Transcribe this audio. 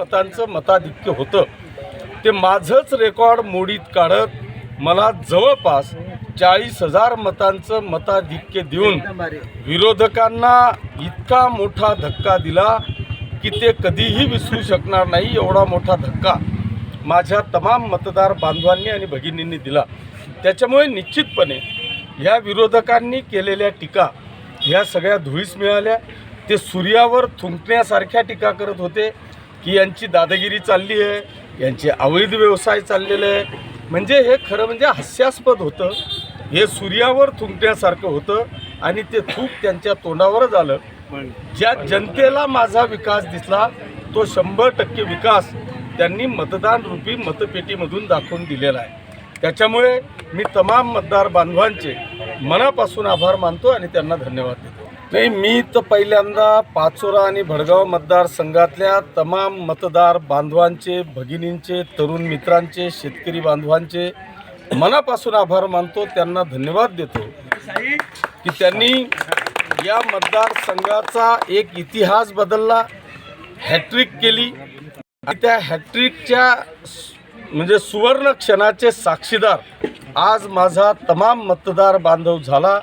मतांचं मताधिक्य होतं ते माझंच रेकॉर्ड मोडीत काढत मला जवळपास 40,000 मतांचं मताधिक्य देऊन विरोधकांना इतका मोठा धक्का दिला की ते कधीही विसरू शकणार नाही। एवढा मोठा धक्का माझ्या तमाम मतदार बांधवांनी आणि भगिनींनी दिला। त्याच्यामुळे निश्चितपणे ह्या विरोधकांनी केलेल्या टीका ह्या सगळ्या धुळीस मिळाल्या। ते सूर्यावर थुंकण्यासारख्या टीका करत होते की यांची दादागिरी चालली आहे, यांचे अवैध व्यवसाय चाललेले आहे। म्हणजे हे खरं म्हणजे हास्यास्पद होतं, हे सूर्यावर थुंकण्यासारखं होतं आणि ते थूक त्यांच्या तोंडावरच आलं। ज्या जनतेला माझा विकास दिसला तो 100% विकास त्यांनी मतदान रूपी मतपेटीमधून दाखवून दिलेला आहे। त्याच्यामुळे मी तमाम मतदार बांधवांचे मनापासून आभार मानतो आणि त्यांना धन्यवाद देतो। नाही, मी तर पहिल्यांदा पाचोरा आणि भडगाव मतदारसंघातल्या तमाम मतदार बांधवांचे, भगिनींचे, तरुण मित्रांचे, शेतकरी बांधवांचे मनापासून आभार मानतो, त्यांना धन्यवाद देतो की त्यांनी या मतदारसंघाचा एक इतिहास बदलला, हॅट्रिक केली आणि त्या हॅट्रिकच्या म्हणजे सुवर्ण क्षणाचे साक्षीदार आज माझा तमाम मतदार बांधव झाला।